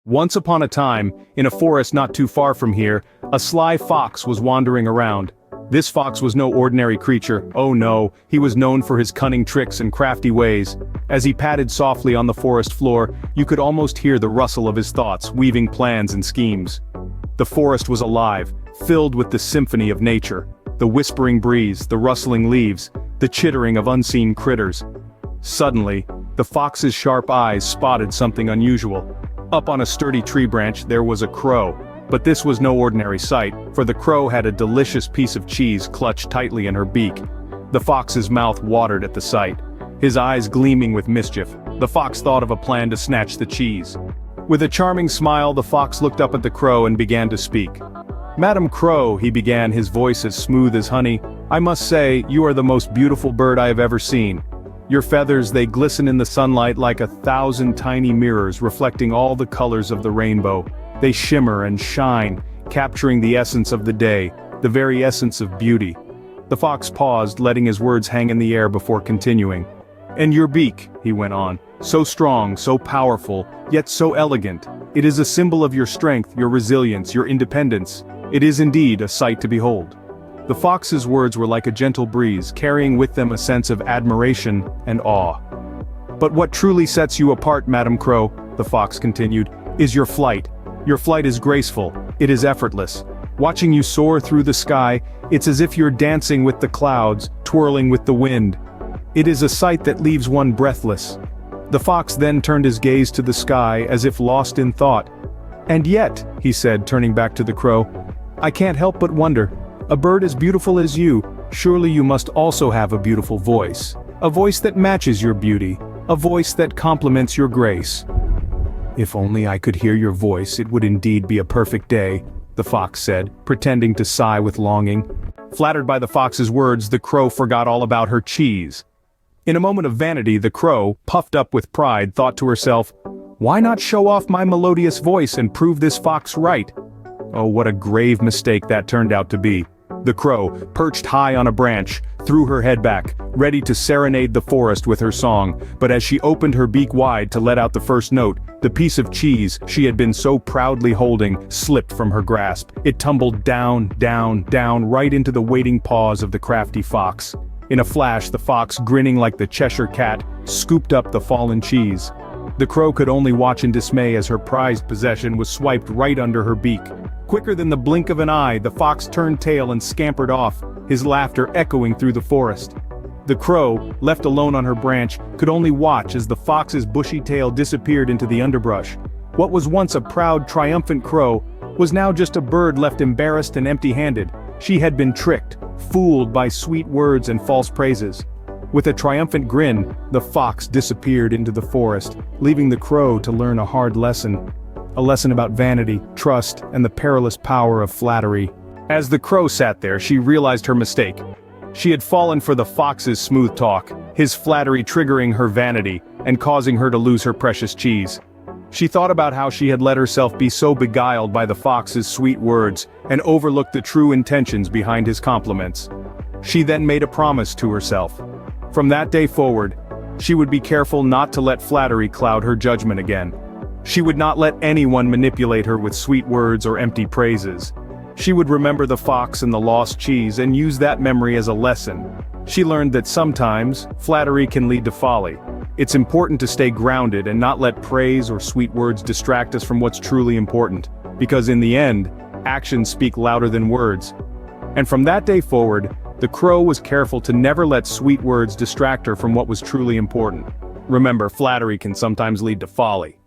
Once upon a time, in a forest not too far from here, a sly fox was wandering around. This fox was no ordinary creature, oh no, he was known for his cunning tricks and crafty ways. As he padded softly on the forest floor, you could almost hear the rustle of his thoughts, weaving plans and schemes. The forest was alive, filled with the symphony of nature. The whispering breeze, the rustling leaves, the chittering of unseen critters. Suddenly, the fox's sharp eyes spotted something unusual. Up on a sturdy tree branch there was a crow. But this was no ordinary sight, for the crow had a delicious piece of cheese clutched tightly in her beak. The fox's mouth watered at the sight, his eyes gleaming with mischief. The fox thought of a plan to snatch the cheese. With a charming smile, the fox looked up at the crow and began to speak. "Madam Crow," he began, his voice as smooth as honey, "I must say, you are the most beautiful bird I have ever seen. Your feathers, they glisten in the sunlight like 1,000 tiny mirrors reflecting all the colors of the rainbow. They shimmer and shine, capturing the essence of the day, the very essence of beauty." The fox paused, letting his words hang in the air before continuing. "And your beak," he went on, "so strong, so powerful, yet so elegant. It is a symbol of your strength, your resilience, your independence. It is indeed a sight to behold." The fox's words were like a gentle breeze, carrying with them a sense of admiration and awe. "But what truly sets you apart, Madam Crow," the fox continued, "is your flight. Your flight is graceful, it is effortless. Watching you soar through the sky, it's as if you're dancing with the clouds, twirling with the wind. It is a sight that leaves one breathless." The fox then turned his gaze to the sky as if lost in thought. "And yet," he said, turning back to the crow, "I can't help but wonder, a bird as beautiful as you, surely you must also have a beautiful voice. A voice that matches your beauty, a voice that complements your grace." "If only I could hear your voice, it would indeed be a perfect day," the fox said, pretending to sigh with longing. Flattered by the fox's words, the crow forgot all about her cheese. In a moment of vanity, the crow, puffed up with pride, thought to herself, "Why not show off my melodious voice and prove this fox right?" Oh, what a grave mistake that turned out to be. The crow, perched high on a branch, threw her head back, ready to serenade the forest with her song, but as she opened her beak wide to let out the first note, the piece of cheese she had been so proudly holding slipped from her grasp. It tumbled down, down, down, right into the waiting paws of the crafty fox. In a flash, the fox, grinning like the Cheshire Cat, scooped up the fallen cheese. The crow could only watch in dismay as her prized possession was swiped right under her beak. Quicker than the blink of an eye, the fox turned tail and scampered off, his laughter echoing through the forest. The crow, left alone on her branch, could only watch as the fox's bushy tail disappeared into the underbrush. What was once a proud, triumphant crow was now just a bird left embarrassed and empty-handed. She had been tricked, fooled by sweet words and false praises. With a triumphant grin, the fox disappeared into the forest, leaving the crow to learn a hard lesson. A lesson about vanity, trust, and the perilous power of flattery. As the crow sat there, she realized her mistake. She had fallen for the fox's smooth talk, his flattery triggering her vanity, and causing her to lose her precious cheese. She thought about how she had let herself be so beguiled by the fox's sweet words, and overlooked the true intentions behind his compliments. She then made a promise to herself. From that day forward, she would be careful not to let flattery cloud her judgment again. She would not let anyone manipulate her with sweet words or empty praises. She would remember the fox and the lost cheese and use that memory as a lesson. She learned that sometimes, flattery can lead to folly. It's important to stay grounded and not let praise or sweet words distract us from what's truly important. Because in the end, actions speak louder than words. And from that day forward, the crow was careful to never let sweet words distract her from what was truly important. Remember, flattery can sometimes lead to folly.